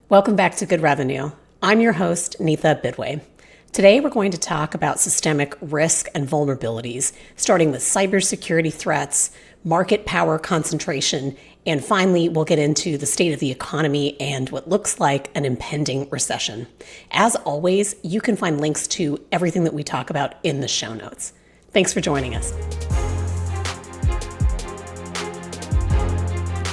Welcome back to Good Revenue. I'm your host, Neetha Bidway. Today, we're going to talk about systemic risk and vulnerabilities, starting with cybersecurity threats, market power concentration, and finally, we'll get into the state of the economy and what looks like an impending recession. As always, you can find links to everything that we talk about in the show notes. Thanks for joining us.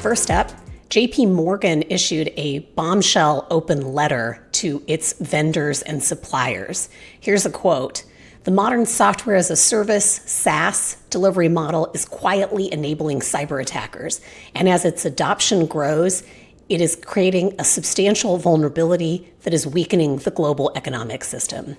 First up, JP Morgan issued a bombshell open letter to its vendors and suppliers. Here's a quote. The modern software as a service, SaaS, delivery model is quietly enabling cyber attackers. And as its adoption grows, it is creating a substantial vulnerability that is weakening the global economic system.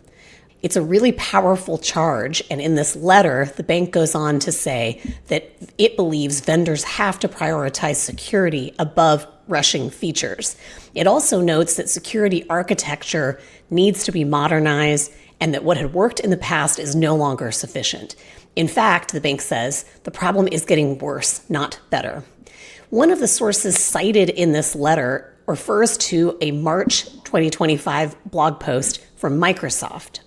It's a really powerful charge, and in this letter, the bank goes on to say that it believes vendors have to prioritize security above rushing features. It also notes that security architecture needs to be modernized and that what had worked in the past is no longer sufficient. In fact, the bank says, the problem is getting worse, not better. One of the sources cited in this letter refers to a March 2025 blog post from Microsoft.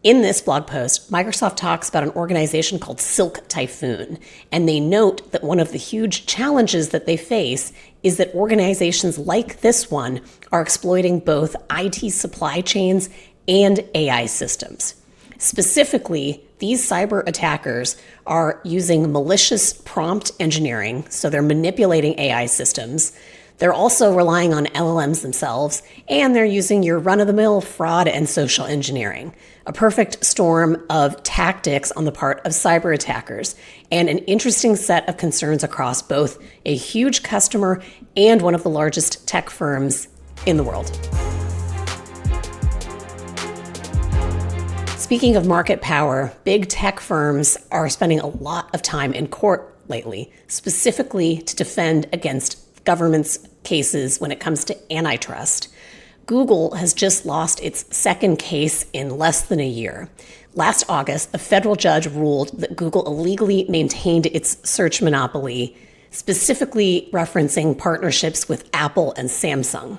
In this blog post, Microsoft talks about an organization called Typhoon, and they note that one of the huge challenges that they face is that organizations like this one are exploiting both IT supply chains and AI systems. Specifically, these cyber attackers are using malicious prompt engineering, so they're manipulating AI systems. They're also relying on LLMs themselves, and they're using your run-of-the-mill fraud and social engineering, a perfect storm of tactics on the part of cyber attackers, and an interesting set of concerns across both a huge customer and one of the largest tech firms in the world. Speaking of market power, big tech firms are spending a lot of time in court lately, specifically to defend against government's cases when it comes to antitrust. Google has just lost its second case in less than a year. Last August, a federal judge ruled that Google illegally maintained its search monopoly, specifically referencing partnerships with Apple and Samsung.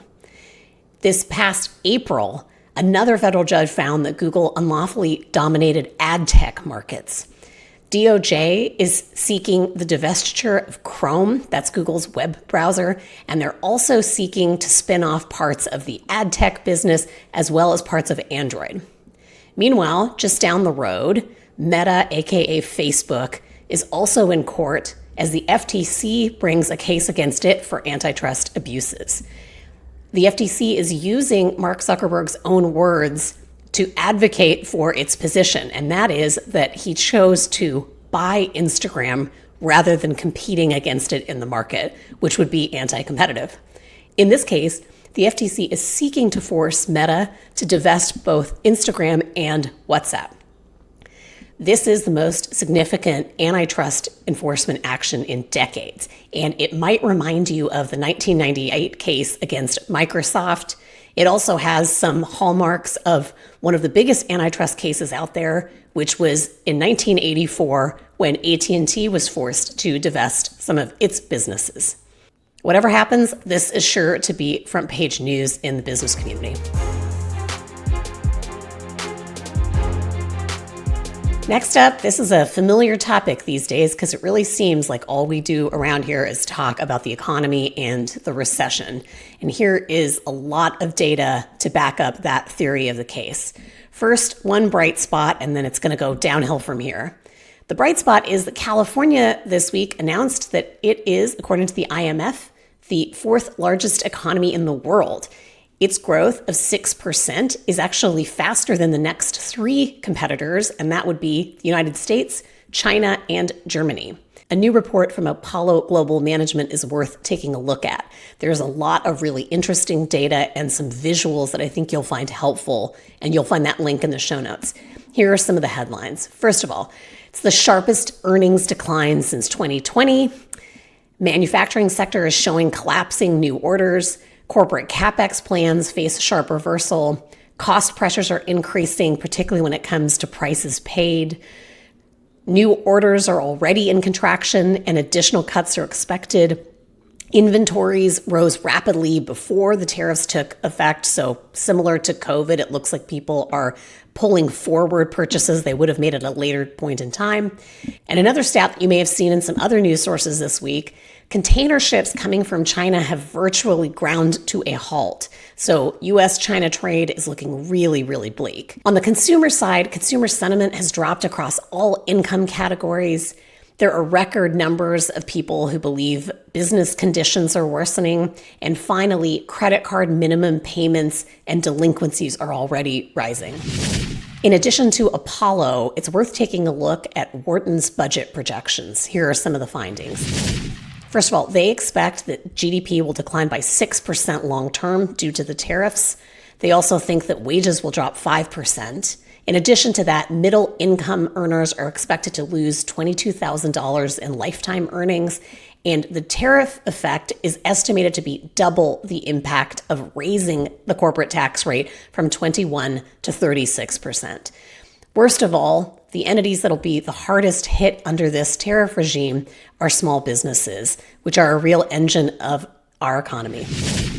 This past April, another federal judge found that Google unlawfully dominated ad tech markets. DOJ is seeking the divestiture of Chrome, that's Google's web browser, and they're also seeking to spin off parts of the ad tech business as well as parts of Android. Meanwhile, just down the road, Meta, aka Facebook, is also in court as the FTC brings a case against it for antitrust abuses. The FTC is using Mark Zuckerberg's own words to advocate for its position, and that is that he chose to buy Instagram rather than competing against it in the market, which would be anti-competitive. In this case, the FTC is seeking to force Meta to divest both Instagram and WhatsApp. This is the most significant antitrust enforcement action in decades, and it might remind you of the 1998 case against Microsoft. It also has some hallmarks of one of the biggest antitrust cases out there, which was in 1984 when AT&T was forced to divest some of its businesses. Whatever happens, this is sure to be front page news in the business community. Next up, this is a familiar topic these days because it really seems like all we do around here is talk about the economy and the recession. And here is a lot of data to back up that theory of the case. First, one bright spot, and then it's going to go downhill from here. The bright spot is that California this week announced that it is, according to the IMF, the fourth largest economy in the world. Its growth of 6% is actually faster than the next three competitors, and that would be the United States, China, and Germany. A new report from Apollo Global Management is worth taking a look at. There's a lot of really interesting data and some visuals that I think you'll find helpful, and you'll find that link in the show notes. Here are some of the headlines. First of all, it's the sharpest earnings decline since 2020. Manufacturing sector is showing collapsing new orders. Corporate CapEx plans face a sharp reversal. Cost pressures are increasing, particularly when it comes to prices paid. New orders are already in contraction and additional cuts are expected. Inventories rose rapidly before the tariffs took effect. So similar to COVID, it looks like people are pulling forward purchases they would have made at a later point in time. And another stat that you may have seen in some other news sources this week, container ships coming from China have virtually ground to a halt. So US-China trade is looking really, really bleak. On the consumer side, consumer sentiment has dropped across all income categories. There are record numbers of people who believe business conditions are worsening. And finally, credit card minimum payments and delinquencies are already rising. In addition to Apollo, it's worth taking a look at Wharton's budget projections. Here are some of the findings. First of all, they expect that GDP will decline by 6% long term due to the tariffs. They also think that wages will drop 5%. In addition to that, middle income earners are expected to lose $22,000 in lifetime earnings, and the tariff effect is estimated to be double the impact of raising the corporate tax rate from 21 to 36%. Worst of all, the entities that'll be the hardest hit under this tariff regime are small businesses, which are a real engine of our economy.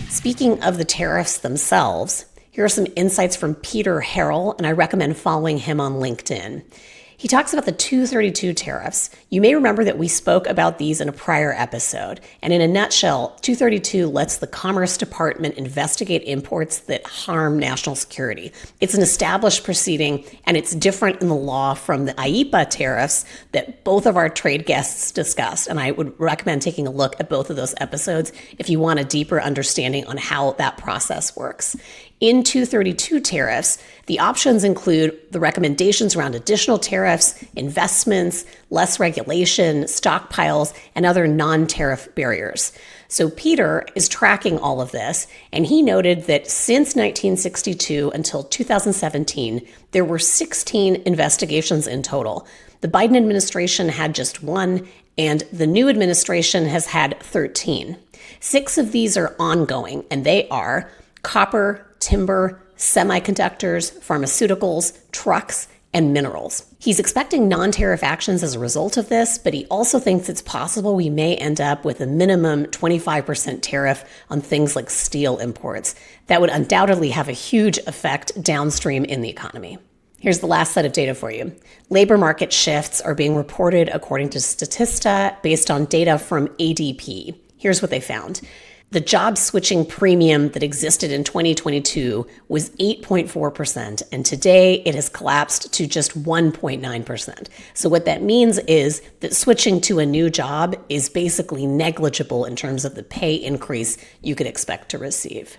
Speaking of the tariffs themselves, here are some insights from Peter Harrell, and I recommend following him on LinkedIn. He talks about the 232 tariffs. You may remember that we spoke about these in a prior episode. And in a nutshell, 232 lets the Commerce Department investigate imports that harm national security. It's an established proceeding, and it's different in the law from the IEEPA tariffs that both of our trade guests discussed. And I would recommend taking a look at both of those episodes if you want a deeper understanding on how that process works. In 232 tariffs, the options include the recommendations around additional tariffs, investments, less regulation, stockpiles, and other non-tariff barriers. So Peter is tracking all of this, and he noted that since 1962 until 2017, there were 16 investigations in total. The Biden administration had just one, and the new administration has had 13. 6 of these are ongoing, and they are copper, timber, semiconductors, pharmaceuticals, trucks, and minerals. He's expecting non-tariff actions as a result of this, but he also thinks it's possible we may end up with a minimum 25% tariff on things like steel imports. That would undoubtedly have a huge effect downstream in the economy. Here's the last set of data for you. Labor market shifts are being reported according to Statista based on data from ADP. Here's what they found. The job switching premium that existed in 2022 was 8.4%, and today it has collapsed to just 1.9%. So what that means is that switching to a new job is basically negligible in terms of the pay increase you could expect to receive.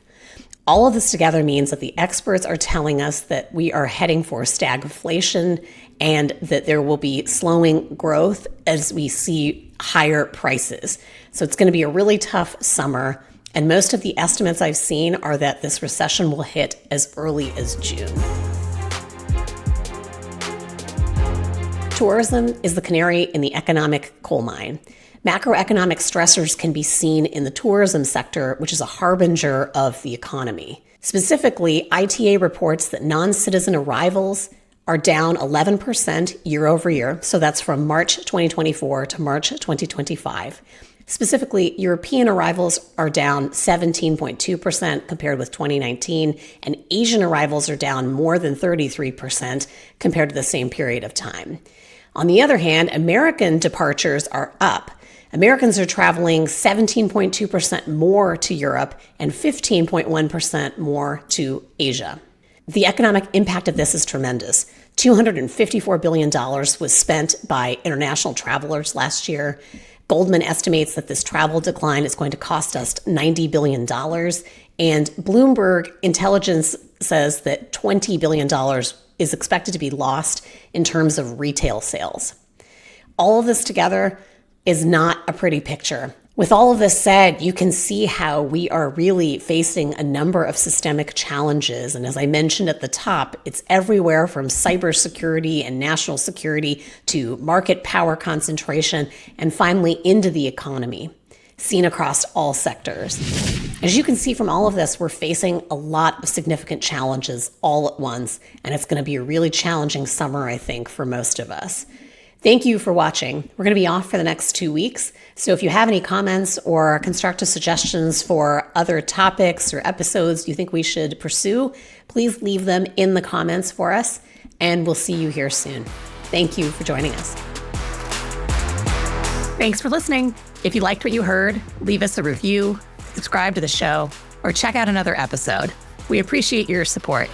All of this together means that the experts are telling us that we are heading for stagflation and that there will be slowing growth as we see higher prices. So it's going to be a really tough summer, and most of the estimates I've seen are that this recession will hit as early as June. Tourism is the canary in the economic coal mine. Macroeconomic stressors can be seen in the tourism sector, which is a harbinger of the economy. Specifically, ITA reports that non-citizen arrivals are down 11% year over year. So that's from March 2024 to March 2025. Specifically, European arrivals are down 17.2% compared with 2019, and Asian arrivals are down more than 33% compared to the same period of time. On the other hand, American departures are up. Americans are traveling 17.2% more to Europe and 15.1% more to Asia. The economic impact of this is tremendous. $254 billion was spent by international travelers last year. Goldman estimates that this travel decline is going to cost us $90 billion. And Bloomberg Intelligence says that $20 billion is expected to be lost in terms of retail sales. All of this together is not a pretty picture. With all of this said, you can see how we are really facing a number of systemic challenges. And as I mentioned at the top, it's everywhere from cybersecurity and national security to market power concentration, and finally into the economy, seen across all sectors. As you can see from all of this, we're facing a lot of significant challenges all at once, and it's going to be a really challenging summer, I think, for most of us. Thank you for watching. We're going to be off for the next 2 weeks. So if you have any comments or constructive suggestions for other topics or episodes you think we should pursue, please leave them in the comments for us, and we'll see you here soon. Thank you for joining us. Thanks for listening. If you liked what you heard, leave us a review, subscribe to the show, or check out another episode. We appreciate your support.